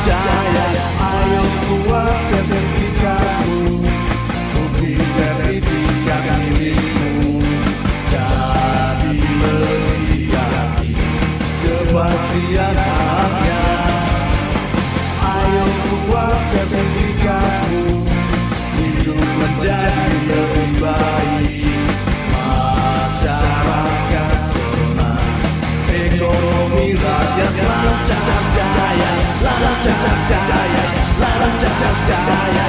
jaya. Ayo buat sertifikatmu, bukti sertifikat milikmu. Jadi lebih yakin kepastian haknya. Ayo buat sertifikatmu, hidup menjadi lebih baik. Masyarakat senang, ekonomi rakyat lancar jaya, lancar jaya, lancar jaya.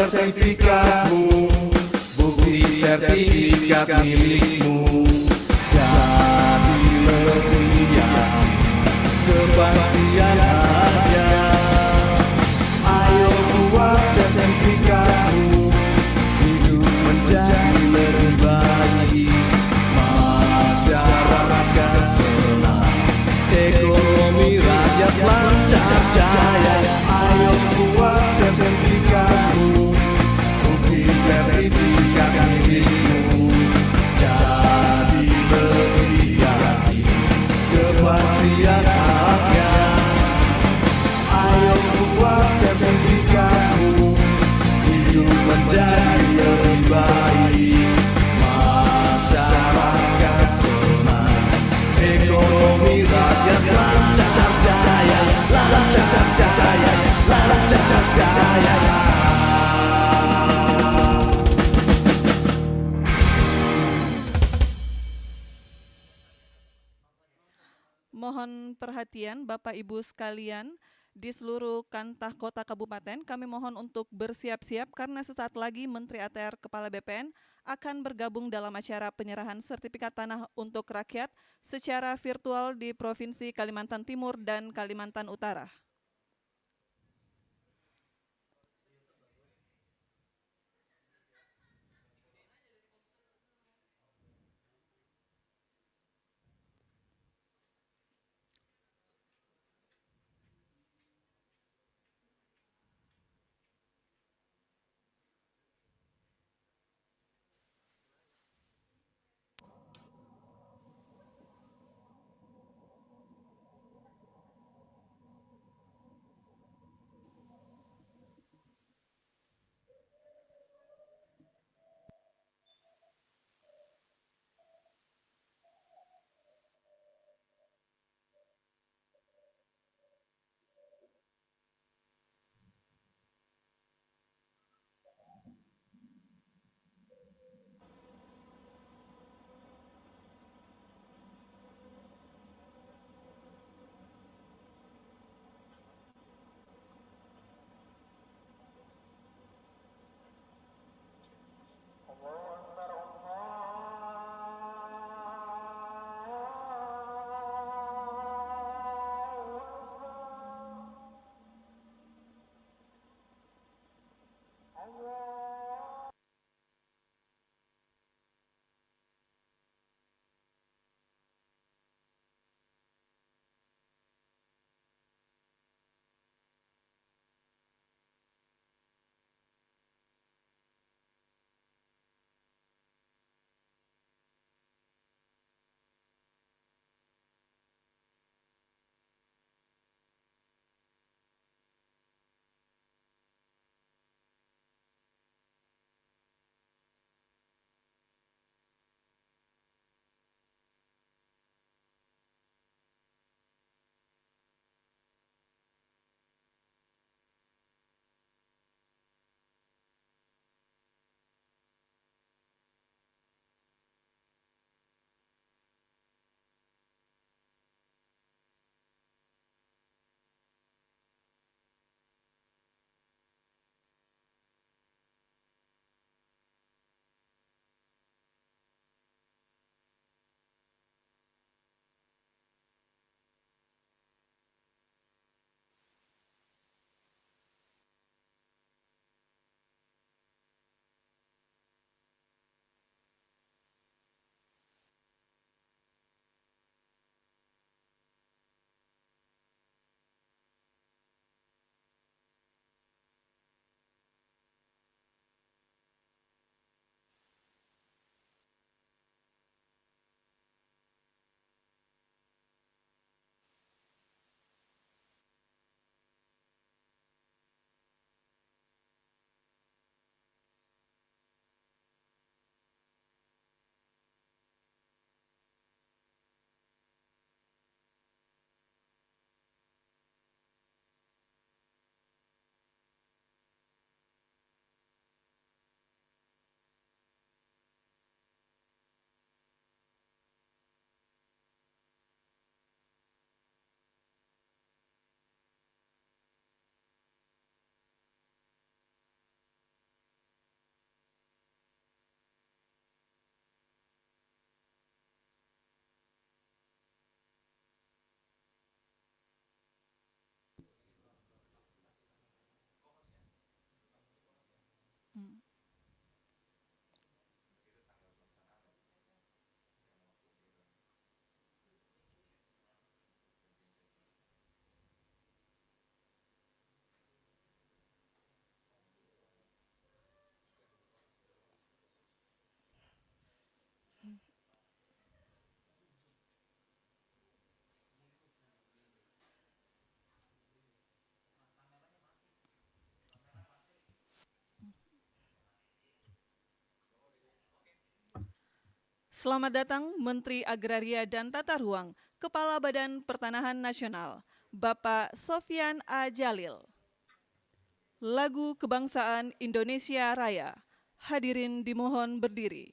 Sertifikatmu, bukti sertifikat milikmu. Jadi lebih yakin kepastian haknya. Ayo buat sertifikatmu, hidup menjadi lebih baik. Masyarakat senang, ekonomi rakyat lancar jaya. Ayo buat sertifikatmu, sertifikat milikmu. Jadi lebih yakin kepastian haknya. Ayo buat sertifikatmu, hidup menjadi lebih baik. Masyarakat senang, ekonomi rakyat lancar jaya, lancar jaya, lancar jaya. Mohon perhatian Bapak Ibu sekalian di seluruh kantah kota kabupaten, kami mohon untuk bersiap-siap karena sesaat lagi Menteri ATR Kepala BPN akan bergabung dalam acara penyerahan sertifikat tanah untuk rakyat secara virtual di Provinsi Kalimantan Timur dan Kalimantan Utara. Selamat datang Menteri Agraria dan Tata Ruang, Kepala Badan Pertanahan Nasional, Bapak Sofyan A. Jalil. Lagu Kebangsaan Indonesia Raya. Hadirin dimohon berdiri.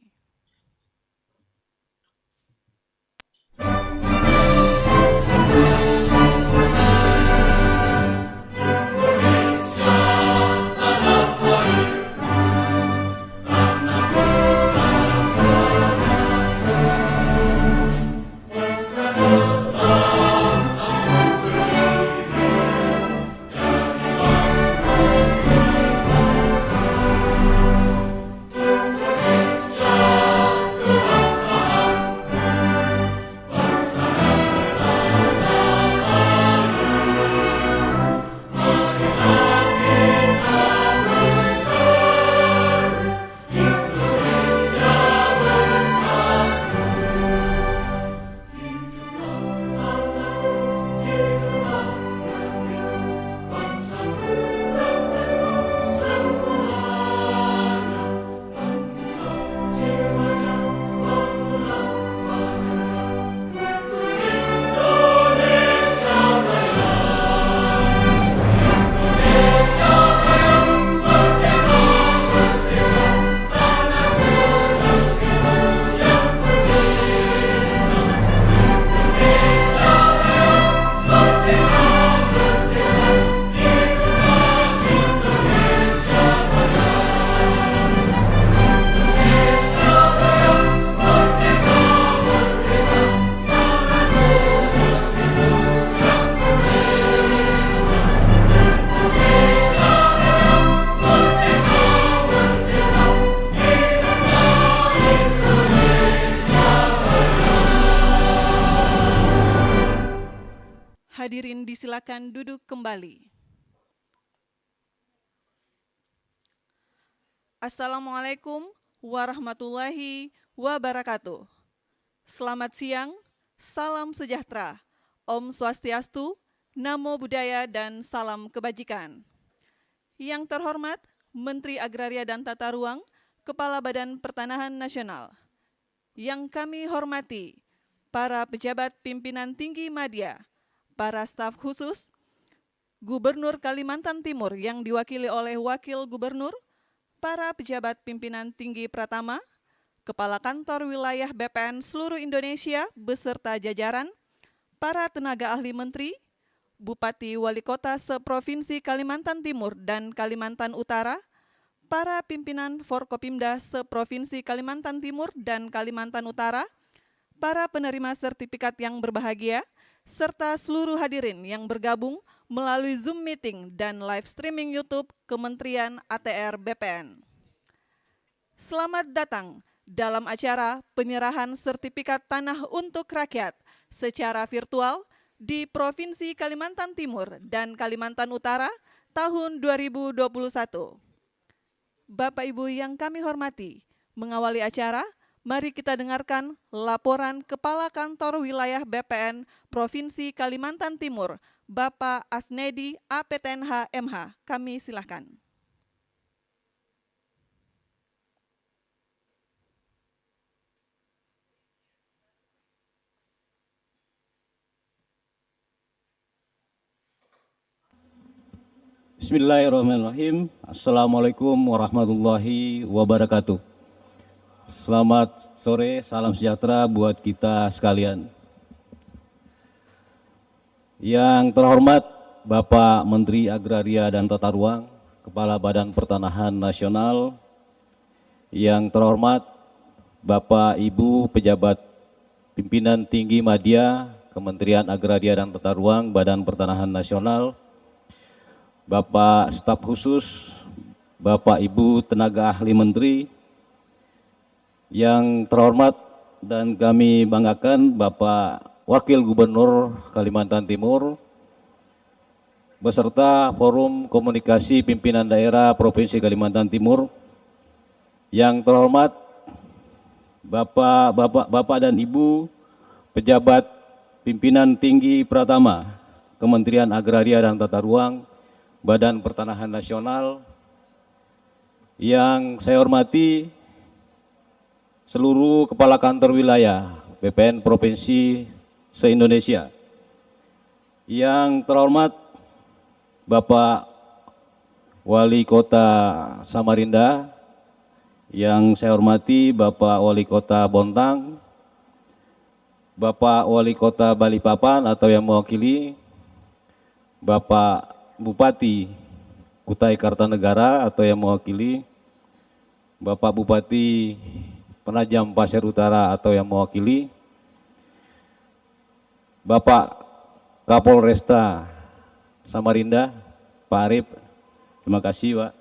Hadirin disilakan duduk kembali. Assalamualaikum warahmatullahi wabarakatuh. Selamat siang, salam sejahtera, Om Swastiastu, Namo Buddhaya, dan salam kebajikan. Yang terhormat Menteri Agraria dan Tata Ruang, Kepala Badan Pertanahan Nasional. Yang kami hormati para pejabat pimpinan tinggi media, para staf khusus, Gubernur Kalimantan Timur yang diwakili oleh Wakil Gubernur, para pejabat pimpinan tinggi Pratama, Kepala Kantor Wilayah BPN seluruh Indonesia beserta jajaran, para tenaga ahli menteri, Bupati Wali Kota seprovinsi Kalimantan Timur dan Kalimantan Utara, para pimpinan Forkopimda seprovinsi Kalimantan Timur dan Kalimantan Utara, para penerima sertifikat yang berbahagia, serta seluruh hadirin yang bergabung melalui Zoom meeting dan live streaming YouTube Kementerian ATR BPN. Selamat datang dalam acara penyerahan sertifikat tanah untuk rakyat secara virtual di Provinsi Kalimantan Timur dan Kalimantan Utara tahun 2021. Bapak Ibu yang kami hormati, mengawali acara, mari kita dengarkan laporan Kepala Kantor Wilayah BPN Provinsi Kalimantan Timur, Bapak Asnedi APTNH MH. Kami silakan. Bismillahirrahmanirrahim. Assalamualaikum warahmatullahi wabarakatuh. Selamat sore, salam sejahtera buat kita sekalian. Yang terhormat Bapak Menteri Agraria dan Tata Ruang, Kepala Badan Pertanahan Nasional, yang terhormat Bapak Ibu pejabat pimpinan tinggi media Kementerian Agraria dan Tata Ruang, Badan Pertanahan Nasional, Bapak staf khusus, Bapak Ibu tenaga ahli menteri, yang terhormat dan kami banggakan Bapak Wakil Gubernur Kalimantan Timur, beserta Forum Komunikasi Pimpinan Daerah Provinsi Kalimantan Timur, yang terhormat Bapak dan Ibu pejabat pimpinan tinggi Pratama, Kementerian Agraria dan Tata Ruang, Badan Pertanahan Nasional, yang saya hormati seluruh kepala kantor wilayah BPN Provinsi se-Indonesia. Yang terhormat Bapak Wali Kota Samarinda, yang saya hormati Bapak Wali Kota Bontang, Bapak Wali Kota Balikpapan atau yang mewakili, Bapak Bupati Kutai Kartanegara atau yang mewakili, Bapak Bupati Penajam Pasir Utara atau yang mewakili, Bapak Kapolresta Samarinda, Pak Arif, terima kasih Pak.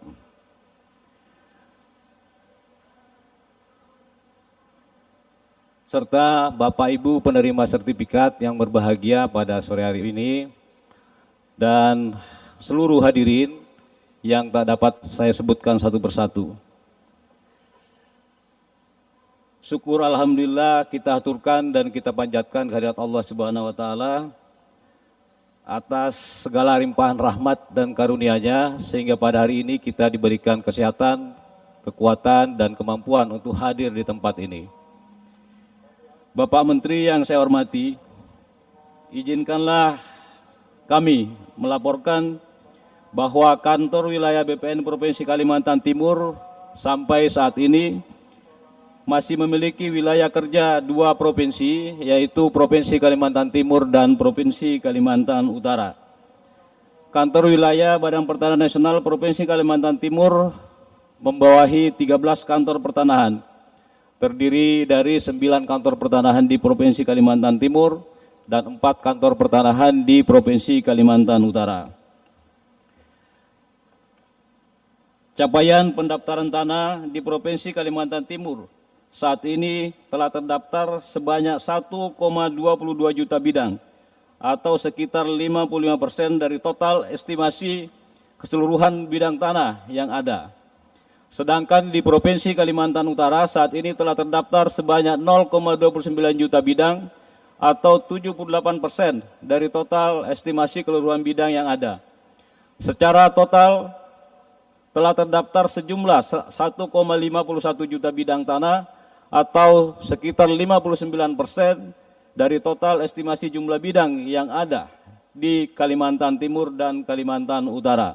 Serta Bapak Ibu penerima sertifikat yang berbahagia pada sore hari ini, dan seluruh hadirin yang tak dapat saya sebutkan satu persatu. Syukur alhamdulillah kita aturkan dan kita panjatkan kehadirat Allah Subhanahu wa taala atas segala limpahan rahmat dan karunia-Nya sehingga pada hari ini kita diberikan kesehatan, kekuatan dan kemampuan untuk hadir di tempat ini. Bapak Menteri yang saya hormati, izinkanlah kami melaporkan bahwa kantor wilayah BPN Provinsi Kalimantan Timur sampai saat ini masih memiliki wilayah kerja 2 provinsi, yaitu Provinsi Kalimantan Timur dan Provinsi Kalimantan Utara. Kantor wilayah Badan Pertanahan Nasional Provinsi Kalimantan Timur membawahi 13 kantor pertanahan, terdiri dari 9 kantor pertanahan di Provinsi Kalimantan Timur dan 4 kantor pertanahan di Provinsi Kalimantan Utara. Capaian pendaftaran tanah di Provinsi Kalimantan Timur saat ini telah terdaftar sebanyak 1,22 juta bidang atau sekitar 55% dari total estimasi keseluruhan bidang tanah yang ada. Sedangkan di Provinsi Kalimantan Utara saat ini telah terdaftar sebanyak 0,29 juta bidang atau 78% dari total estimasi keseluruhan bidang yang ada. Secara total telah terdaftar sejumlah 1,51 juta bidang tanah atau sekitar 59% dari total estimasi jumlah bidang yang ada di Kalimantan Timur dan Kalimantan Utara.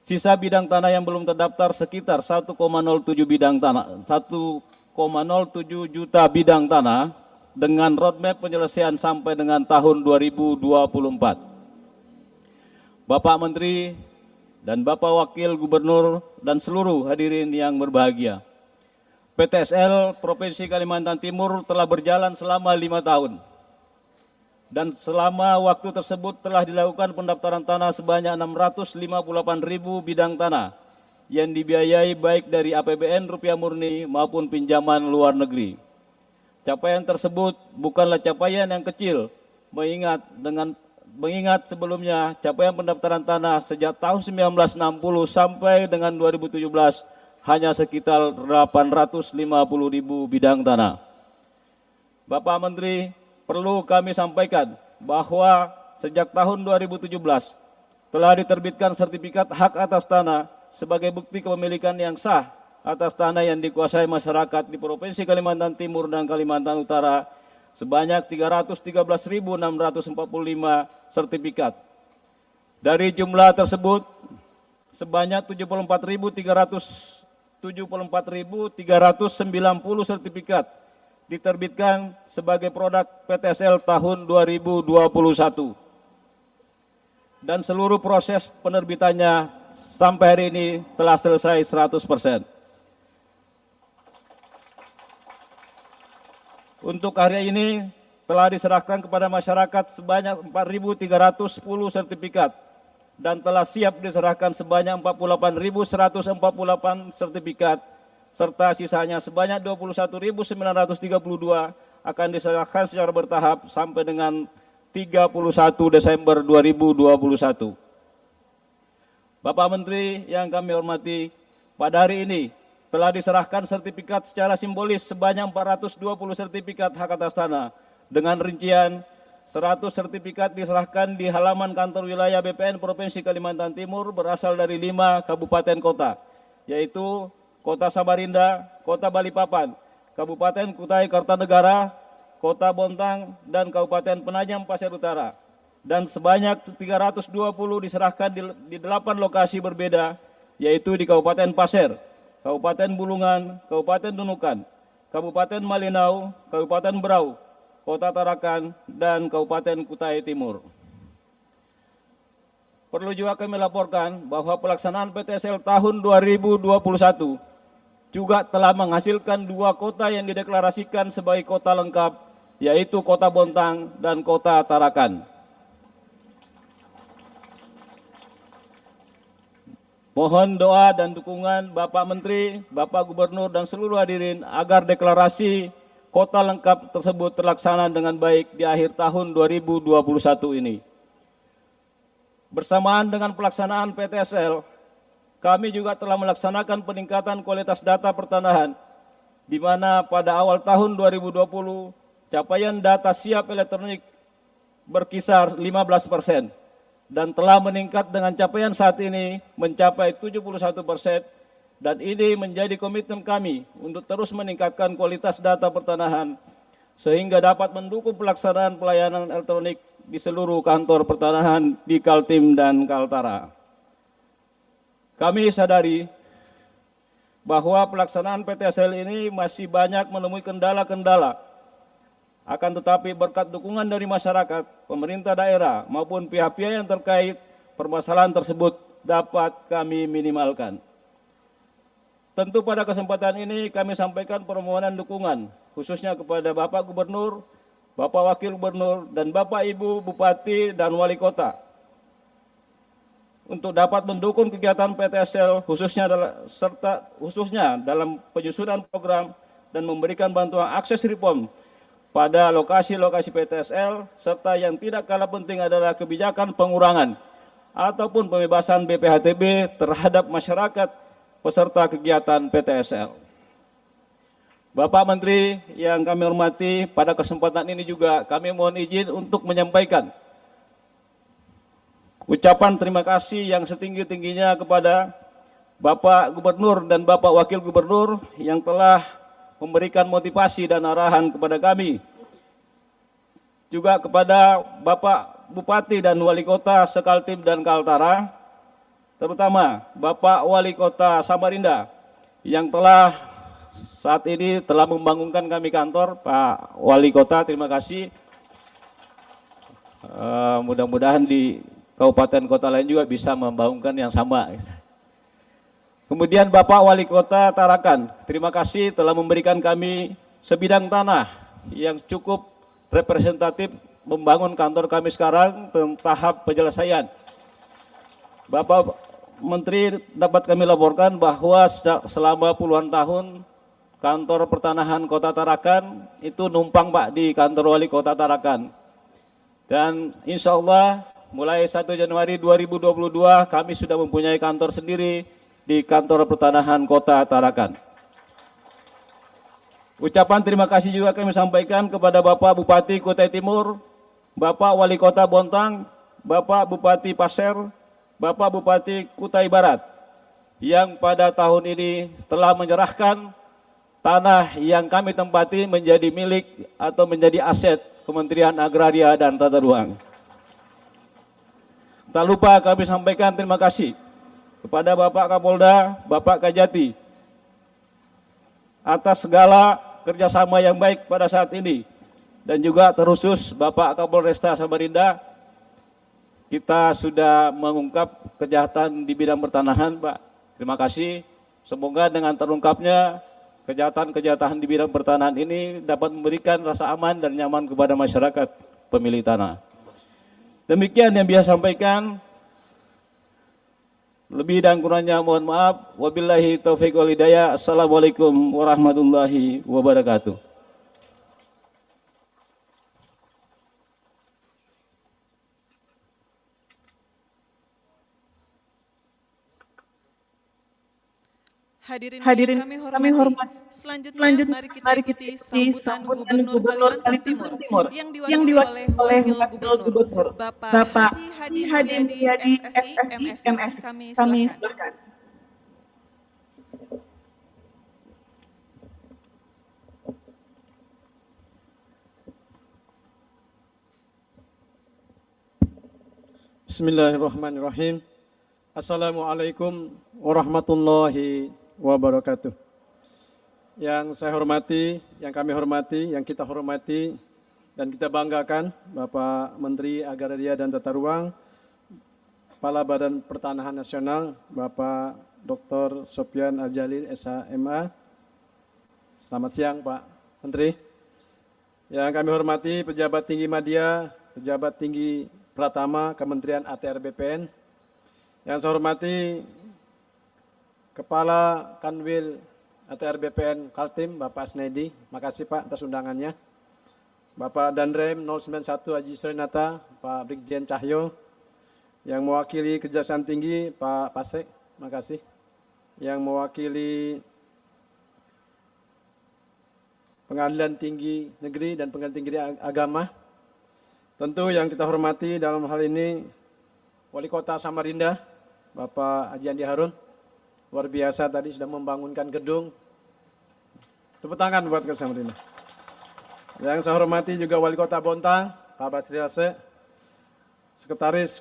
Sisa bidang tanah yang belum terdaftar sekitar 1,07 bidang tanah, 1,07 juta bidang tanah dengan roadmap penyelesaian sampai dengan tahun 2024. Bapak Menteri dan Bapak Wakil Gubernur dan seluruh hadirin yang berbahagia, PTSL Provinsi Kalimantan Timur telah berjalan selama 5 tahun. Dan selama waktu tersebut telah dilakukan pendaftaran tanah sebanyak 658.000 bidang tanah yang dibiayai baik dari APBN rupiah murni maupun pinjaman luar negeri. Capaian tersebut bukanlah capaian yang kecil, mengingat sebelumnya capaian pendaftaran tanah sejak tahun 1960 sampai dengan 2017 hanya sekitar 850.000 bidang tanah. Bapak Menteri, perlu kami sampaikan bahwa sejak tahun 2017 telah diterbitkan sertifikat hak atas tanah sebagai bukti kepemilikan yang sah atas tanah yang dikuasai masyarakat di Provinsi Kalimantan Timur dan Kalimantan Utara sebanyak 313.645 sertifikat. Dari jumlah tersebut, sebanyak 74.390 sertifikat diterbitkan sebagai produk PTSL tahun 2021. Dan seluruh proses penerbitannya sampai hari ini telah selesai 100%. Untuk hari ini telah diserahkan kepada masyarakat sebanyak 4.310 sertifikat dan telah siap diserahkan sebanyak 48.148 sertifikat serta sisanya sebanyak 21.932 akan diserahkan secara bertahap sampai dengan 31 Desember 2021. Bapak Menteri yang kami hormati, pada hari ini telah diserahkan sertifikat secara simbolis sebanyak 420 sertifikat hak atas tanah dengan rincian 100 sertifikat diserahkan di halaman kantor wilayah BPN Provinsi Kalimantan Timur berasal dari 5 kabupaten kota, yaitu Kota Samarinda, Kota Balikpapan, Kabupaten Kutai Kartanegara, Kota Bontang, dan Kabupaten Penajam Pasir Utara. Dan sebanyak 320 diserahkan di 8 lokasi berbeda, yaitu di Kabupaten Pasir, Kabupaten Bulungan, Kabupaten Nunukan, Kabupaten Malinau, Kabupaten Berau, Kota Tarakan, dan Kabupaten Kutai Timur. Perlu juga kami laporkan bahwa pelaksanaan PTSL tahun 2021 juga telah menghasilkan 2 kota yang dideklarasikan sebagai kota lengkap, yaitu Kota Bontang dan Kota Tarakan. Mohon doa dan dukungan Bapak Menteri, Bapak Gubernur, dan seluruh hadirin agar deklarasi kota lengkap tersebut terlaksana dengan baik di akhir tahun 2021 ini. Bersamaan dengan pelaksanaan PTSL, kami juga telah melaksanakan peningkatan kualitas data pertanahan, di mana pada awal tahun 2020, capaian data siap elektronik berkisar 15%, dan telah meningkat dengan capaian saat ini mencapai 71%, dan ini menjadi komitmen kami untuk terus meningkatkan kualitas data pertanahan, sehingga dapat mendukung pelaksanaan pelayanan elektronik di seluruh kantor pertanahan di Kaltim dan Kaltara. Kami sadari bahwa pelaksanaan PTSL ini masih banyak menemui kendala-kendala. Akan tetapi berkat dukungan dari masyarakat, pemerintah daerah maupun pihak-pihak yang terkait, permasalahan tersebut dapat kami minimalkan. Tentu pada kesempatan ini kami sampaikan permohonan dukungan khususnya kepada Bapak Gubernur, Bapak Wakil Gubernur, dan Bapak Ibu Bupati dan Wali Kota untuk dapat mendukung kegiatan PTSL khususnya dalam penyusunan program dan memberikan bantuan akses reform pada lokasi-lokasi PTSL, serta yang tidak kalah penting adalah kebijakan pengurangan ataupun pembebasan BPHTB terhadap masyarakat peserta kegiatan PTSL. Bapak Menteri yang kami hormati, pada kesempatan ini juga kami mohon izin untuk menyampaikan ucapan terima kasih yang setinggi-tingginya kepada Bapak Gubernur dan Bapak Wakil Gubernur yang telah memberikan motivasi dan arahan kepada kami. Juga kepada Bapak Bupati dan Wali Kota Sekaltim dan Kaltara, terutama Bapak Wali Kota Samarinda yang telah saat ini telah membangunkan kami kantor. Pak Wali Kota, terima kasih. Mudah-mudahan di kabupaten kota lain juga bisa membangunkan yang sama. Kemudian Bapak Wali Kota Tarakan, terima kasih telah memberikan kami sebidang tanah yang cukup representatif membangun kantor kami sekarang tahap penyelesaian. Bapak Menteri, dapat kami laporkan bahwa selama puluhan tahun kantor pertanahan Kota Tarakan itu numpang Pak di kantor Wali Kota Tarakan. Dan insya Allah mulai 1 Januari 2022 kami sudah mempunyai kantor sendiri di kantor pertanahan Kota Tarakan. Ucapan terima kasih juga kami sampaikan kepada Bapak Bupati Kutai Timur, Bapak Wali Kota Bontang, Bapak Bupati Pasir, Bapak Bupati Kutai Barat, yang pada tahun ini telah menyerahkan tanah yang kami tempati menjadi milik atau menjadi aset Kementerian Agraria dan Tata Ruang. Tak lupa kami sampaikan terima kasih kepada Bapak Kapolda, Bapak Kajati, atas segala kerjasama yang baik pada saat ini, dan juga terkhusus Bapak Kapolresta Samarinda. Kita sudah mengungkap kejahatan di bidang pertanahan, Pak. Terima kasih. Semoga dengan terungkapnya kejahatan-kejahatan di bidang pertanahan ini dapat memberikan rasa aman dan nyaman kepada masyarakat pemilik tanah. Demikian yang bisa sampaikan. Lebih dan kurangnya mohon maaf. Wabillahi taufiq wal hidayah. Assalamualaikum warahmatullahi wabarakatuh. Hadirin kami hormati. Selanjutnya mari kita ikuti sambutan Gubernur Kalimantan Timur yang diwakili oleh Wakil Gubernur Bapak Haji Mulyadi SSI MS. Kami silakan. Bismillahirrahmanirrahim. Assalamualaikum warahmatullahi wabarakatuh. Yang saya hormati, yang kami hormati, yang kita hormati dan kita banggakan Bapak Menteri Agraria dan Tata Ruang, Kepala Badan Pertanahan Nasional, Bapak Dr. Sopyan Adjalil, SHMA. Selamat siang Pak Menteri. Yang kami hormati pejabat tinggi media, pejabat tinggi Pratama Kementerian ATR BPN. Yang saya hormati Kepala Kanwil ATR BPN Kaltim, Bapak Asnedi. Makasih Pak atas undangannya. Bapak Danrem 091 Haji Surinata, Pak Brigjen Cahyo. Yang mewakili Kejaksaan Tinggi, Pak Pasek, makasih. Yang mewakili Pengadilan Tinggi Negeri dan Pengadilan Tinggi Agama. Tentu yang kita hormati dalam hal ini Wali Kota Samarinda, Bapak Haji Andi Harun. Luar biasa tadi sudah membangunkan gedung. Tepuk tangan buat ke Samarinda. Yang saya hormati juga Wali Kota Bontang, Pak Basri Rase, Sekretaris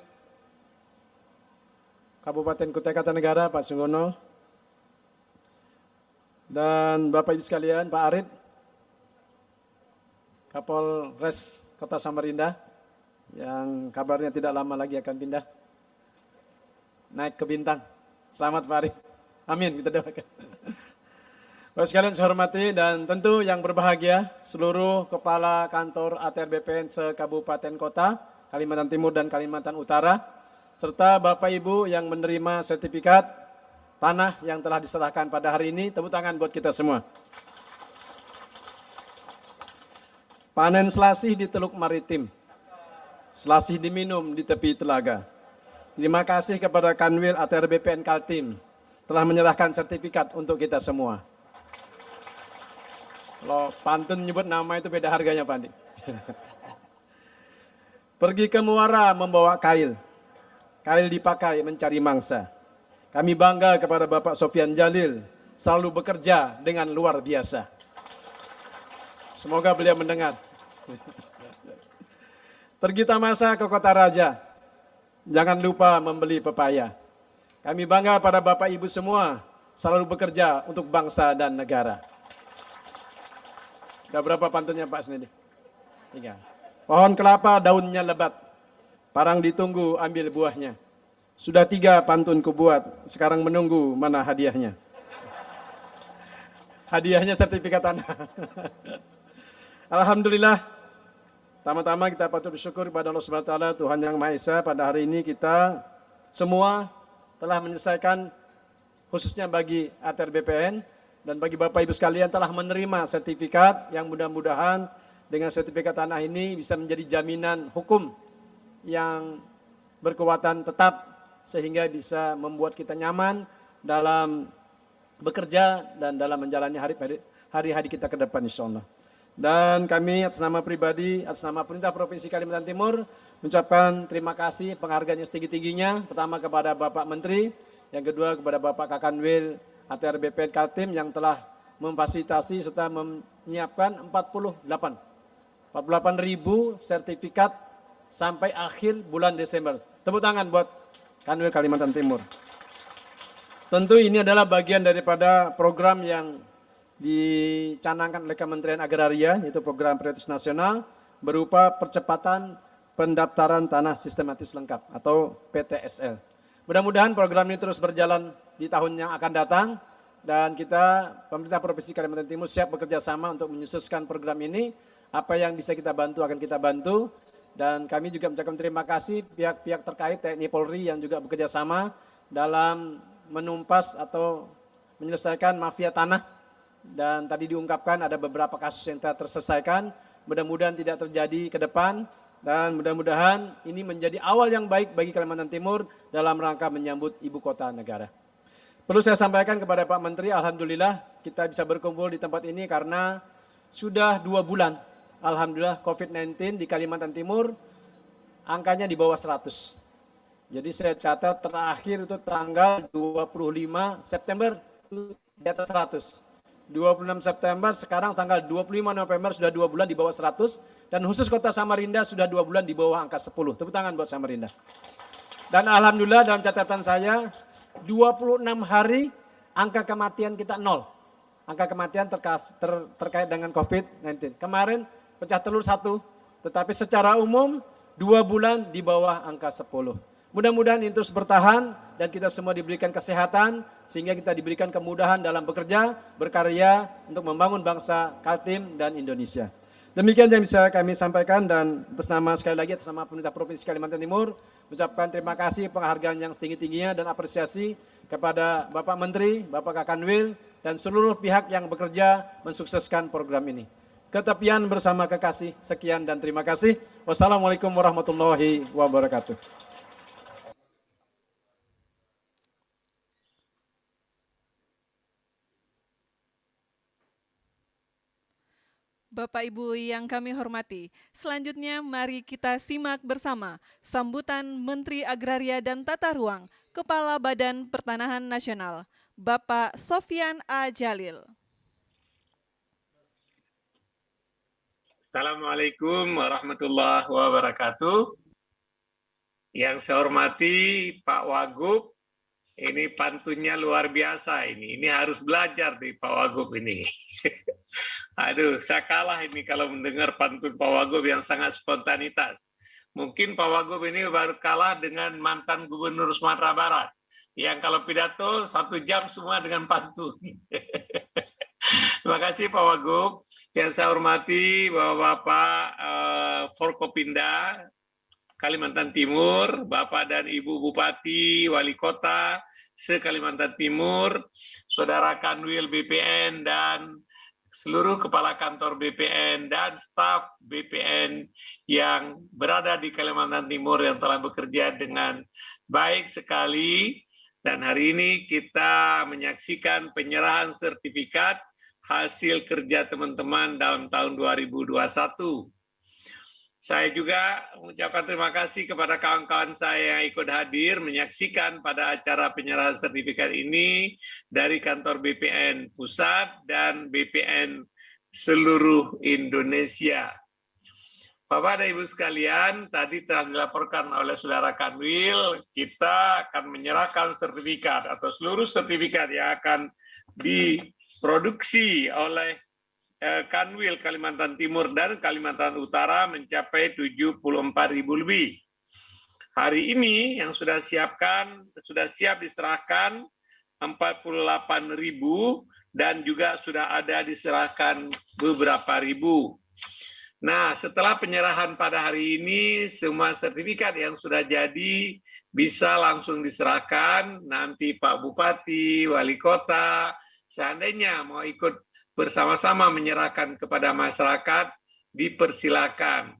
Kabupaten Kutai Kartanegara, Pak Sunggono, dan Bapak Ibu sekalian, Pak Arif, Kapolres Kota Samarinda, yang kabarnya tidak lama lagi akan pindah, naik ke bintang. Selamat Pak Arif. Amin, kita doakan. Bapak sekalian saya hormati dan tentu yang berbahagia, seluruh Kepala Kantor ATR BPN se-Kabupaten Kota, Kalimantan Timur dan Kalimantan Utara, serta Bapak Ibu yang menerima sertifikat tanah yang telah diserahkan pada hari ini. Tepuk tangan buat kita semua. Panen selasih di Teluk Maritim, selasih diminum di tepi telaga. Terima kasih kepada Kanwil ATR BPN Kaltim telah menyerahkan sertifikat untuk kita semua. Kalau pantun nyebut nama itu beda harganya Pak Andi. Pergi ke muara membawa kail. Kail dipakai mencari mangsa. Kami bangga kepada Bapak Sopyan Jalil, selalu bekerja dengan luar biasa. Semoga beliau mendengar. Pergi tamasa ke Kota Raja, jangan lupa membeli pepaya. Kami bangga pada Bapak Ibu semua, selalu bekerja untuk bangsa dan negara. Ada berapa pantunnya Pak Snedi? 3. Pohon kelapa daunnya lebat, parang ditunggu ambil buahnya. Sudah 3 pantun kubuat, sekarang menunggu mana hadiahnya. Hadiahnya sertifikat tanah. Alhamdulillah, pertama-tama kita patut bersyukur kepada Allah Subhanahu wa taala, Tuhan Yang Maha Esa. Pada hari ini kita semua telah menyelesaikan, khususnya bagi ATR BPN dan bagi Bapak Ibu sekalian telah menerima sertifikat yang mudah-mudahan dengan sertifikat tanah ini bisa menjadi jaminan hukum yang berkekuatan tetap sehingga bisa membuat kita nyaman dalam bekerja dan dalam menjalani hari-hari kita ke depan insyaallah. Dan kami atas nama pribadi, atas nama Pemerintah Provinsi Kalimantan Timur mengucapkan terima kasih penghargaan yang setinggi-tingginya. Pertama kepada Bapak Menteri, yang kedua kepada Bapak Kakanwil ATR BPN Kaltim yang telah memfasilitasi serta menyiapkan 48.000 sertifikat sampai akhir bulan Desember. Tepuk tangan buat Kanwil Kalimantan Timur. Tentu ini adalah bagian daripada program yang dicanangkan oleh Kementerian Agraria, yaitu program prioritas nasional berupa percepatan pendaftaran tanah sistematis lengkap atau PTSL. Mudah-mudahan program ini terus berjalan di tahun yang akan datang dan kita pemerintah Provinsi Kalimantan Timur siap bekerja sama untuk menyususkan program ini. Apa yang bisa kita bantu akan kita bantu dan kami juga mengucapkan terima kasih pihak-pihak terkait TNI Polri yang juga bekerja sama dalam menumpas atau menyelesaikan mafia tanah. Dan tadi diungkapkan ada beberapa kasus yang telah terselesaikan, mudah-mudahan tidak terjadi ke depan dan mudah-mudahan ini menjadi awal yang baik bagi Kalimantan Timur dalam rangka menyambut ibu kota negara. Perlu saya sampaikan kepada Pak Menteri, alhamdulillah kita bisa berkumpul di tempat ini karena sudah 2 bulan, alhamdulillah COVID-19 di Kalimantan Timur angkanya di bawah 100. Jadi saya catat terakhir itu tanggal 25 September di atas 100. 26 September, sekarang tanggal 25 November sudah 2 bulan di bawah 100 dan khusus kota Samarinda sudah 2 bulan di bawah angka 10. Tepuk tangan buat Samarinda. Dan alhamdulillah dalam catatan saya 26 hari angka kematian kita 0. Angka kematian terkait dengan COVID-19. Kemarin pecah telur 1, tetapi secara umum 2 bulan di bawah angka 10. Mudah-mudahan ini terus bertahan dan kita semua diberikan kesehatan sehingga kita diberikan kemudahan dalam bekerja, berkarya untuk membangun bangsa, Kaltim dan Indonesia. Demikian yang bisa kami sampaikan dan atas nama sekali lagi atas nama pemerintah Provinsi Kalimantan Timur mengucapkan terima kasih penghargaan yang setinggi-tingginya dan apresiasi kepada Bapak Menteri, Bapak Kakanwil dan seluruh pihak yang bekerja mensukseskan program ini. Ketepian bersama kekasih, sekian dan terima kasih. Wassalamualaikum warahmatullahi wabarakatuh. Bapak Ibu yang kami hormati, selanjutnya mari kita simak bersama sambutan Menteri Agraria dan Tata Ruang, Kepala Badan Pertanahan Nasional, Bapak Sofyan A. Jalil. Assalamualaikum warahmatullahi wabarakatuh. Yang saya hormati Pak Wagub, ini pantunnya luar biasa ini. Ini harus belajar di Pak Wagub ini. Aduh, saya kalah ini kalau mendengar pantun Pak Wagub yang sangat spontanitas. Mungkin Pak Wagub ini baru kalah dengan mantan Gubernur Sumatera Barat. Yang kalau pidato 1 jam semua dengan pantun. Terima kasih Pak Wagub. Yang saya hormati Bapak-Bapak Forkopimda Kalimantan Timur, Bapak dan Ibu Bupati, Wali Kota se-Kalimantan Timur, Saudara Kanwil BPN dan seluruh kepala kantor BPN dan staf BPN yang berada di Kalimantan Timur yang telah bekerja dengan baik sekali. Dan hari ini kita menyaksikan penyerahan sertifikat hasil kerja teman-teman dalam tahun 2021. Saya juga mengucapkan terima kasih kepada kawan-kawan saya yang ikut hadir menyaksikan pada acara penyerahan sertifikat ini dari kantor BPN Pusat dan BPN seluruh Indonesia. Bapak dan Ibu sekalian, tadi telah dilaporkan oleh Saudara Kanwil, kita akan menyerahkan sertifikat atau seluruh sertifikat yang akan diproduksi oleh Kanwil Kalimantan Timur dan Kalimantan Utara mencapai 74.000 lebih. Hari ini yang sudah siap diserahkan 48.000 dan juga sudah ada diserahkan beberapa ribu. Nah, setelah penyerahan pada hari ini, semua sertifikat yang sudah jadi bisa langsung diserahkan. Nanti Pak Bupati, Wali Kota, seandainya mau ikut bersama-sama menyerahkan kepada masyarakat, dipersilakan.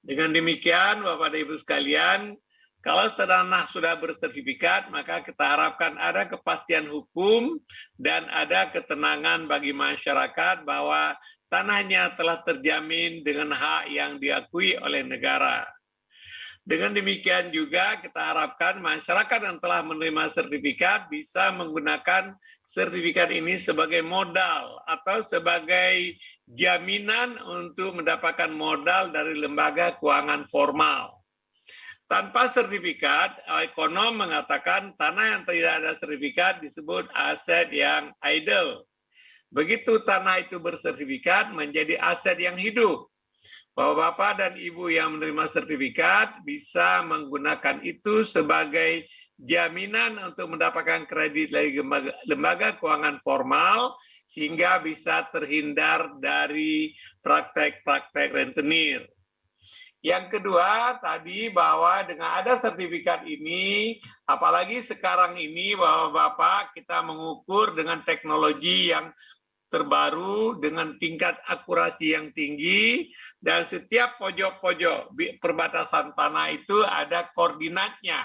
Dengan demikian, Bapak dan Ibu sekalian, kalau tanah sudah bersertifikat, maka kita harapkan ada kepastian hukum dan ada ketenangan bagi masyarakat bahwa tanahnya telah terjamin dengan hak yang diakui oleh negara. Dengan demikian juga kita harapkan masyarakat yang telah menerima sertifikat bisa menggunakan sertifikat ini sebagai modal atau sebagai jaminan untuk mendapatkan modal dari lembaga keuangan formal. Tanpa sertifikat, ekonom mengatakan tanah yang tidak ada sertifikat disebut aset yang idle. Begitu tanah itu bersertifikat menjadi aset yang hidup. Bapak-bapak dan ibu yang menerima sertifikat bisa menggunakan itu sebagai jaminan untuk mendapatkan kredit dari lembaga keuangan formal sehingga bisa terhindar dari praktek-praktek rentenir. Yang kedua tadi bahwa dengan ada sertifikat ini, apalagi sekarang ini Bapak-bapak kita mengukur dengan teknologi yang terbaru dengan tingkat akurasi yang tinggi dan setiap pojok-pojok perbatasan tanah itu ada koordinatnya.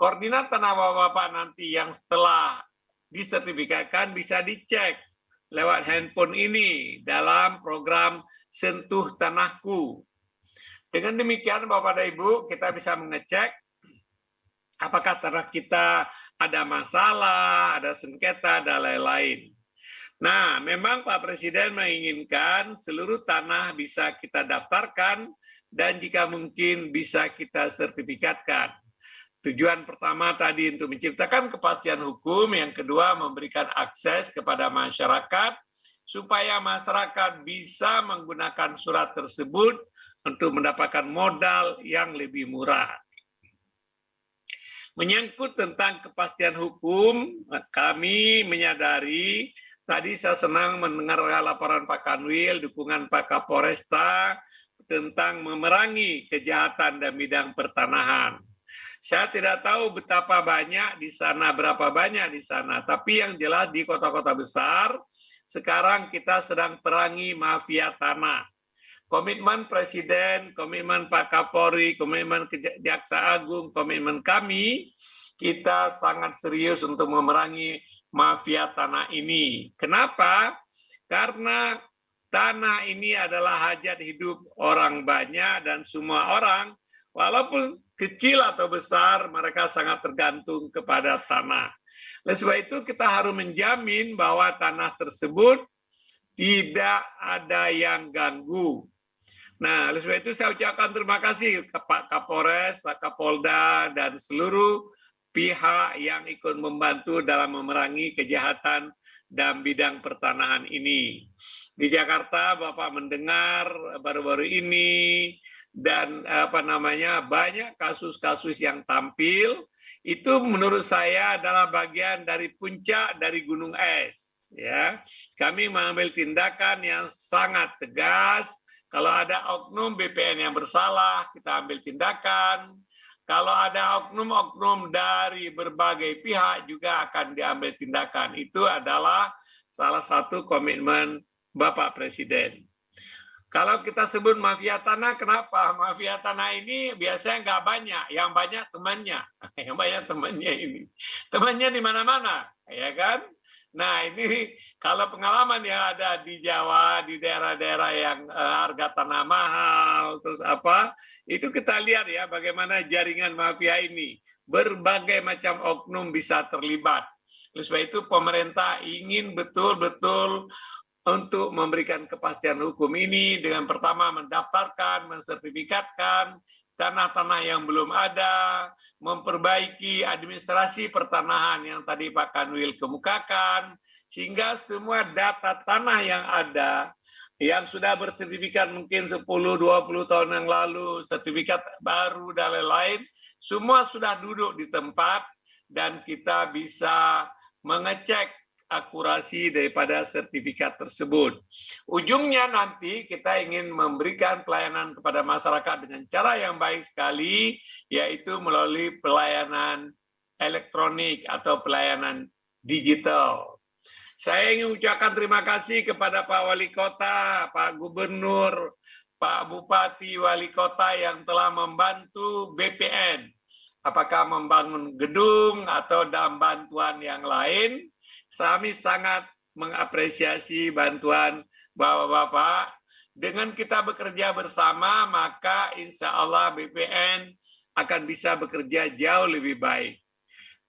Koordinat tanah Bapak-bapak nanti yang setelah disertifikatkan bisa dicek lewat handphone ini dalam program Sentuh Tanahku. Dengan demikian Bapak dan Ibu kita bisa mengecek apakah tanah kita ada masalah, ada sengketa, dan lain-lain. Nah, memang Pak Presiden menginginkan seluruh tanah bisa kita daftarkan dan jika mungkin bisa kita sertifikatkan. Tujuan pertama tadi untuk menciptakan kepastian hukum, yang kedua memberikan akses kepada masyarakat supaya masyarakat bisa menggunakan surat tersebut untuk mendapatkan modal yang lebih murah. Menyangkut tentang kepastian hukum, kami menyadari, tadi saya senang mendengar laporan Pak Kanwil, dukungan Pak Kapolresta tentang memerangi kejahatan dalam bidang pertanahan. Saya tidak tahu betapa banyak di sana, berapa banyak di sana, tapi yang jelas di kota-kota besar, sekarang kita sedang perangi mafia tanah. Komitmen Presiden, komitmen Pak Kapolri, komitmen Jaksa Agung, komitmen kami, kita sangat serius untuk memerangi mafia tanah ini. Kenapa? Karena tanah ini adalah hajat hidup orang banyak dan semua orang, walaupun kecil atau besar, mereka sangat tergantung kepada tanah. Oleh sebab itu kita harus menjamin bahwa tanah tersebut tidak ada yang ganggu. Nah, oleh sebab itu saya ucapkan terima kasih ke Pak Kapolres, Pak Kapolda, dan seluruh pihak yang ikut membantu dalam memerangi kejahatan dalam bidang pertanahan ini. Di Jakarta, Bapak mendengar baru-baru ini, dan banyak kasus-kasus yang tampil, itu menurut saya adalah bagian dari puncak dari gunung es. Ya, kami mengambil tindakan yang sangat tegas. Kalau ada oknum BPN yang bersalah, kita ambil tindakan. Kalau ada oknum-oknum dari berbagai pihak juga akan diambil tindakan. Itu adalah salah satu komitmen Bapak Presiden. Kalau kita sebut mafia tanah, kenapa? Mafia tanah ini biasanya nggak banyak, yang banyak temannya. Yang banyak temannya ini. Temannya di mana-mana, ya kan? Nah, ini kalau pengalaman yang ada di Jawa, di daerah-daerah yang harga tanah mahal, terus itu kita lihat ya bagaimana jaringan mafia ini. Berbagai macam oknum bisa terlibat. Oleh sebab itu pemerintah ingin betul-betul untuk memberikan kepastian hukum ini dengan pertama mendaftarkan, mensertifikatkan tanah-tanah yang belum ada, memperbaiki administrasi pertanahan yang tadi Pak Kanwil kemukakan, sehingga semua data tanah yang ada, yang sudah bersertifikat mungkin 10-20 tahun yang lalu, sertifikat baru dan lain-lain, semua sudah duduk di tempat dan kita bisa mengecek akurasi daripada sertifikat tersebut. Ujungnya nanti kita ingin memberikan pelayanan kepada masyarakat dengan cara yang baik sekali, yaitu melalui pelayanan elektronik atau pelayanan digital. Saya ingin ucapkan terima kasih kepada Pak Wali Kota, Pak Gubernur, Pak Bupati, Wali Kota yang telah membantu BPN, apakah membangun gedung atau dalam bantuan yang lain. Kami sangat mengapresiasi bantuan Bapak-Bapak. Dengan kita bekerja bersama, maka insya Allah BPN akan bisa bekerja jauh lebih baik.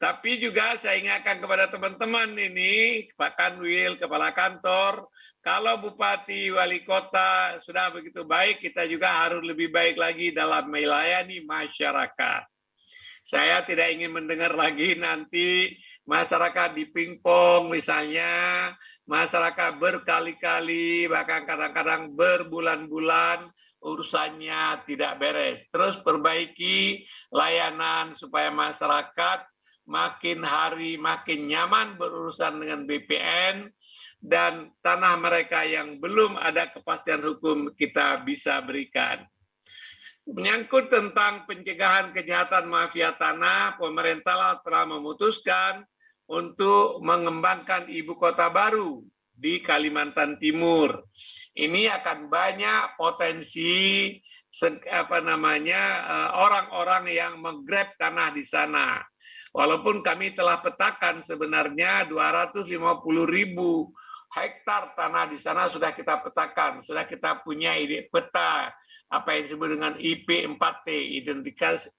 Tapi juga saya ingatkan kepada teman-teman ini, Pak Kanwil, Kepala Kantor, kalau Bupati, Wali Kota sudah begitu baik, kita juga harus lebih baik lagi dalam melayani masyarakat. Saya tidak ingin mendengar lagi nanti masyarakat di pingpong misalnya, masyarakat berkali-kali, bahkan kadang-kadang berbulan-bulan urusannya tidak beres. Terus perbaiki layanan supaya masyarakat makin hari makin nyaman berurusan dengan BPN, dan tanah mereka yang belum ada kepastian hukum kita bisa berikan. Menyangkut tentang pencegahan kejahatan mafia tanah, pemerintah telah memutuskan untuk mengembangkan ibu kota baru di Kalimantan Timur. Ini akan banyak potensi orang-orang yang menggrab tanah di sana. Walaupun kami telah petakan sebenarnya 250.000 hektar tanah di sana sudah kita petakan, sudah kita punya ide peta apa yang disebut dengan IP4T,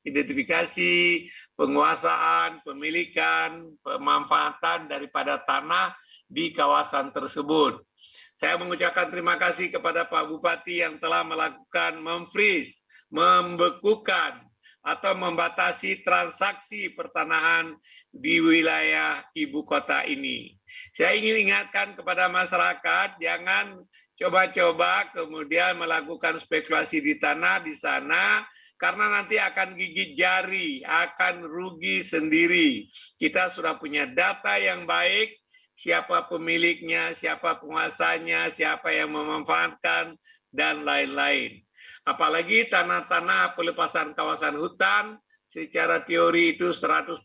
identifikasi, penguasaan, pemilikan, pemanfaatan daripada tanah di kawasan tersebut. Saya mengucapkan terima kasih kepada Pak Bupati yang telah melakukan memfreeze membekukan atau membatasi transaksi pertanahan di wilayah ibu kota ini. Saya ingin ingatkan kepada masyarakat, jangan coba-coba kemudian melakukan spekulasi di tanah di sana, karena nanti akan gigit jari, akan rugi sendiri. Kita sudah punya data yang baik, siapa pemiliknya, siapa penguasanya, siapa yang memanfaatkan, dan lain-lain. Apalagi tanah-tanah pelepasan kawasan hutan, secara teori itu 100%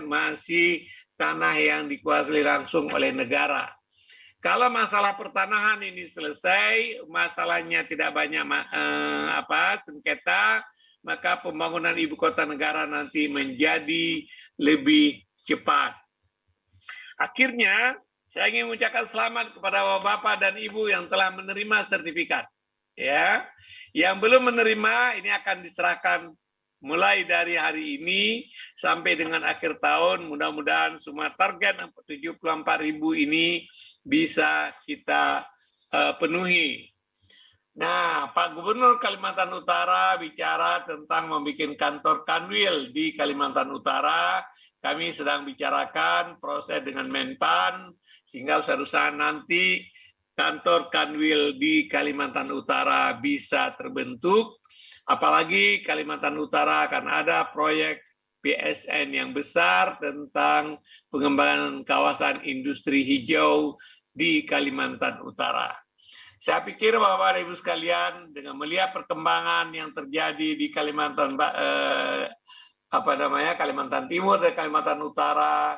masih tanah yang dikuasai langsung oleh negara. Kalau masalah pertanahan ini selesai, masalahnya tidak banyak sengketa, maka pembangunan ibu kota negara nanti menjadi lebih cepat. Akhirnya, saya ingin mengucapkan selamat kepada Bapak dan Ibu yang telah menerima sertifikat. Ya, yang belum menerima ini akan diserahkan mulai dari hari ini sampai dengan akhir tahun. Mudah-mudahan semua target 74.000 ini bisa kita penuhi. Nah, Pak Gubernur Kalimantan Utara bicara tentang membuat kantor Kanwil di Kalimantan Utara. Kami sedang bicarakan proses dengan Menpan, sehingga usaha-usaha nanti kantor Kanwil di Kalimantan Utara bisa terbentuk. Apalagi Kalimantan Utara akan ada proyek PSN yang besar tentang pengembangan kawasan industri hijau di Kalimantan Utara. Saya pikir Bapak dan Ibu sekalian, dengan melihat perkembangan yang terjadi di Kalimantan Kalimantan Timur dan Kalimantan Utara,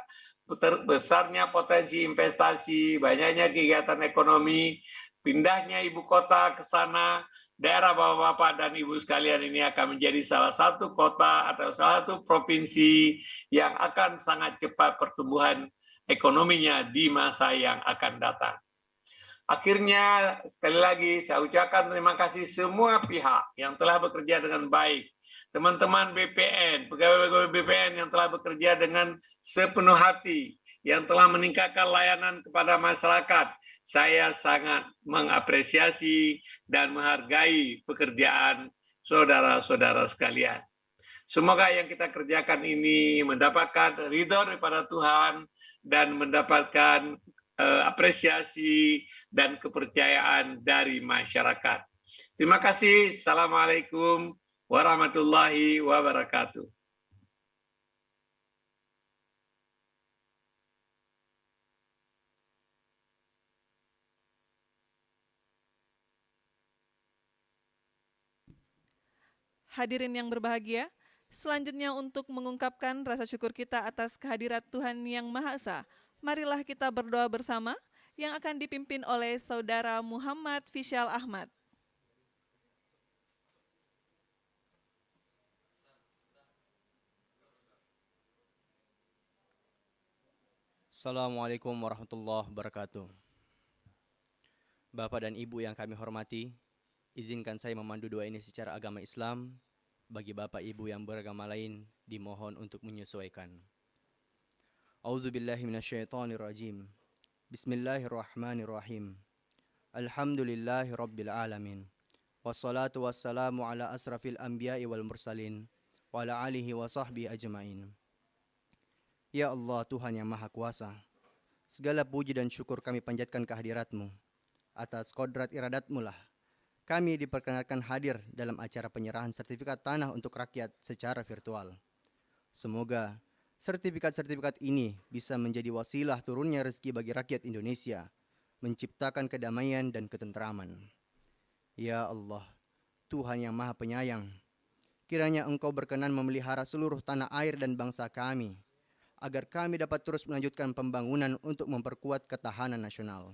besarnya potensi investasi, banyaknya kegiatan ekonomi, pindahnya ibu kota ke sana, daerah Bapak-Bapak dan Ibu sekalian ini akan menjadi salah satu kota atau salah satu provinsi yang akan sangat cepat pertumbuhan ekonominya di masa yang akan datang. Akhirnya, sekali lagi saya ucapkan terima kasih semua pihak yang telah bekerja dengan baik. Teman-teman BPN, pegawai-pegawai BPN yang telah bekerja dengan sepenuh hati, yang telah meningkatkan layanan kepada masyarakat. Saya sangat mengapresiasi dan menghargai pekerjaan saudara-saudara sekalian. Semoga yang kita kerjakan ini mendapatkan ridho daripada Tuhan dan mendapatkan apresiasi dan kepercayaan dari masyarakat. Terima kasih. Assalamualaikum warahmatullahi wabarakatuh. Hadirin yang berbahagia, selanjutnya untuk mengungkapkan rasa syukur kita atas kehadirat Tuhan Yang Maha Esa, marilah kita berdoa bersama yang akan dipimpin oleh Saudara Muhammad Fishal Ahmad. Assalamualaikum warahmatullahi wabarakatuh. Bapak dan Ibu yang kami hormati, izinkan saya memandu doa ini secara agama Islam. Bagi Bapak Ibu yang beragama lain, dimohon untuk menyesuaikan. A'udzubillahi minasyaitonirrajim. Bismillahirrahmanirrahim. Alhamdulillahi rabbil alamin. Wassalatu wassalamu ala asrafil anbiya'i wal mursalin wa ala alihi wa sahbihi ajma'in. Ya Allah, Tuhan yang Maha Kuasa, segala puji dan syukur kami panjatkan kehadirat-Mu. Atas kodrat iradat-Mu lah kami diperkenankan hadir dalam acara penyerahan sertifikat tanah untuk rakyat secara virtual. Semoga sertifikat-sertifikat ini bisa menjadi wasilah turunnya rezeki bagi rakyat Indonesia, menciptakan kedamaian dan ketentraman. Ya Allah, Tuhan yang Maha Penyayang, kiranya Engkau berkenan memelihara seluruh tanah air dan bangsa kami, agar kami dapat terus melanjutkan pembangunan untuk memperkuat ketahanan nasional.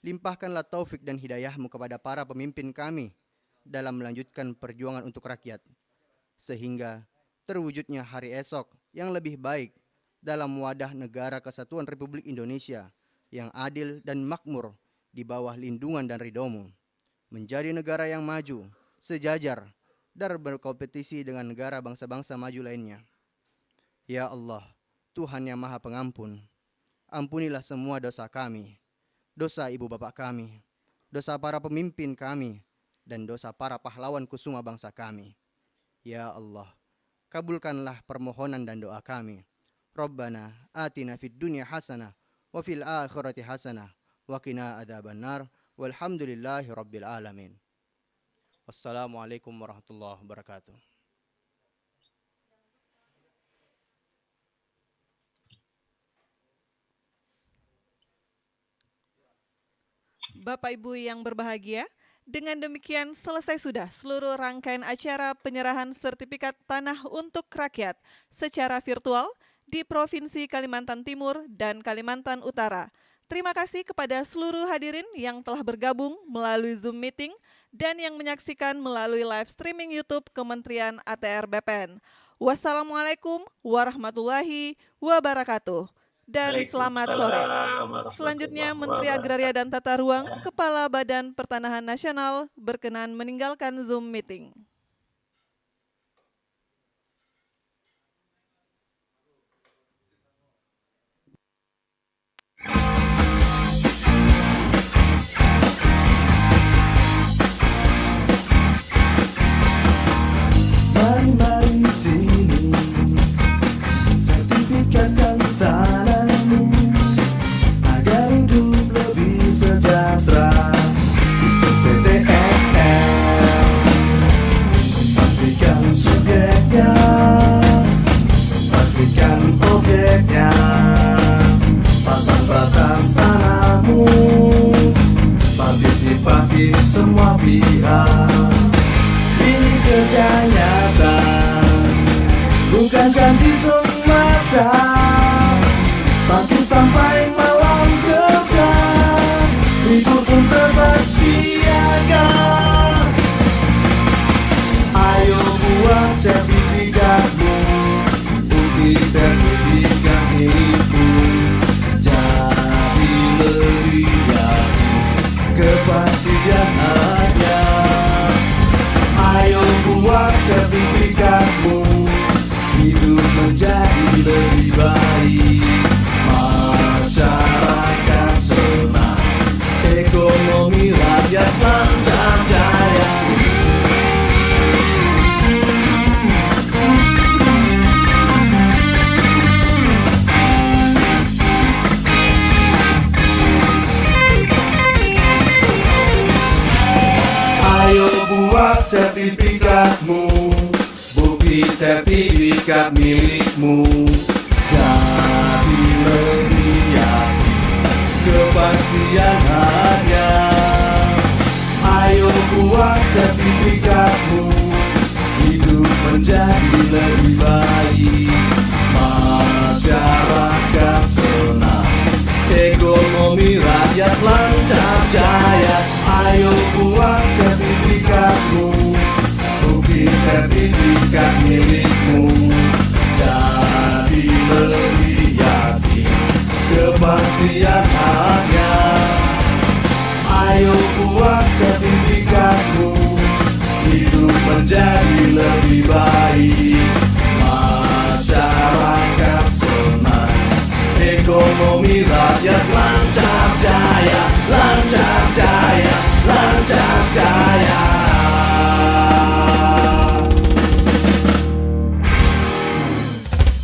Limpahkanlah taufik dan hidayah-Mu kepada para pemimpin kami dalam melanjutkan perjuangan untuk rakyat, sehingga terwujudnya hari esok yang lebih baik dalam wadah negara kesatuan Republik Indonesia yang adil dan makmur di bawah lindungan dan ridho-Mu, menjadi negara yang maju, sejajar, dan berkompetisi dengan negara bangsa-bangsa maju lainnya. Ya Allah, Tuhan yang Maha Pengampun, ampunilah semua dosa kami, dosa ibu bapak kami, dosa para pemimpin kami, dan dosa para pahlawan kusuma bangsa kami. Ya Allah, kabulkanlah permohonan dan doa kami. Rabbana atina fid dunya hasanah wa fil akhirati hasanah wa qina adzabannar walhamdulillahi rabbil alamin. Wassalamualaikum warahmatullahi wabarakatuh. Bapak Ibu yang berbahagia, dengan demikian selesai sudah seluruh rangkaian acara penyerahan sertifikat tanah untuk rakyat secara virtual di Provinsi Kalimantan Timur dan Kalimantan Utara. Terima kasih kepada seluruh hadirin yang telah bergabung melalui Zoom meeting dan yang menyaksikan melalui live streaming YouTube Kementerian ATR BPN. Wassalamualaikum warahmatullahi wabarakatuh. Dan selamat sore. Selanjutnya Menteri Agraria dan Tata Ruang, Kepala Badan Pertanahan Nasional berkenan meninggalkan Zoom meeting. Mari sini, sertifikatkan tanahmu agar hidup lebih sejahtera. PTSL, pastikan subjeknya, pastikan objeknya, pasang batas tanahmu, partisipatif semua pihak. Ini kerja nyata, bukan janji semata. Pagi sampai malam kerja, libur pun tetap siaga. Ayo buat sertifikatmu, bukti sertifikat milikmu. Jadi lebih yakin kepastian ada. Ayo buat sertifikatmu, hidup menjadi lebih baik. Masyarakat senang, ekonomi rakyat lancar jaya. Ayo buat sertifikatmu, bukti sertifikat milikmu. Jadi lebih yakin kepastian hanya. Ayo buat sertifikatmu, hidup menjadi lebih baik.